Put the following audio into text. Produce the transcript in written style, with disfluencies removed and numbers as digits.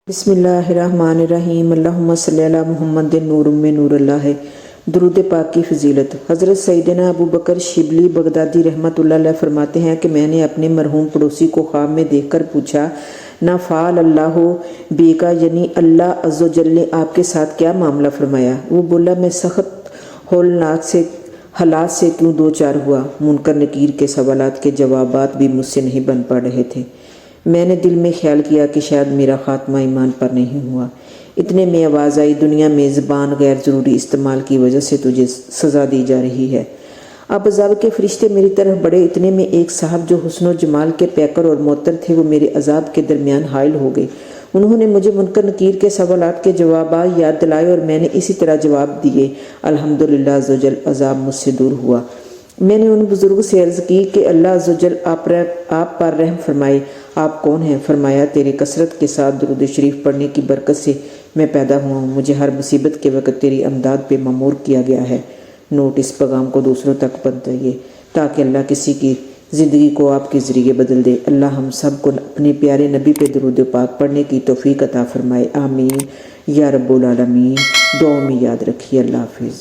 بسم اللہ الرحمن الرحیم اللہم صلی علی محمد نور میں نور اللہ ہے۔ درود پاک کی فضیلت۔ حضرت سیدنا ابو بکر شبلی بغدادی رحمۃ اللہ علیہ فرماتے ہیں کہ میں نے اپنے مرحوم پڑوسی کو خواب میں دیکھ کر پوچھا، نافعل اللہ بے کا یعنی اللہ عز و جل نے آپ کے ساتھ کیا معاملہ فرمایا؟ وہ بولا، میں سخت ہولناک حالات سے کیوں دو چار ہوا؟ منکر نکیر کے سوالات کے جوابات بھی مجھ سے نہیں بن پا رہے تھے۔ میں نے دل میں خیال کیا کہ شاید میرا خاتمہ ایمان پر نہیں ہوا۔ اتنے میں آواز آئی، دنیا میں زبان غیر ضروری استعمال کی وجہ سے تجھے سزا دی جا رہی ہے۔ اب عذاب کے فرشتے میری طرف بڑھے۔ اتنے میں ایک صاحب جو حسن و جمال کے پیکر اور معطر تھے، وہ میرے عذاب کے درمیان حائل ہو گئے۔ انہوں نے مجھے منکر نکیر کے سوالات کے جوابات یاد دلائے اور میں نے اسی طرح جواب دیے۔ الحمدللہ عز و جل عذاب مجھ سے دور ہوا۔ میں نے ان بزرگ سے عرض کی کہ اللہ عز و جل آپ پر رحم فرمائے۔ آپ کون ہیں؟ فرمایا، تیری کثرت کے ساتھ درود شریف پڑھنے کی برکت سے میں پیدا ہوا ہوں۔ مجھے ہر مصیبت کے وقت تیری امداد پہ مامور کیا گیا ہے۔ نوٹ: اس پیغام کو دوسروں تک پہنچائیے تاکہ اللہ کسی کی زندگی کو آپ کے ذریعے بدل دے۔ اللہ ہم سب کو اپنے پیارے نبی پہ درود پاک پڑھنے کی توفیق عطا فرمائے۔ آمین یا رب العالمین۔ دعاؤں میں یاد رکھیے۔ اللہ حافظ۔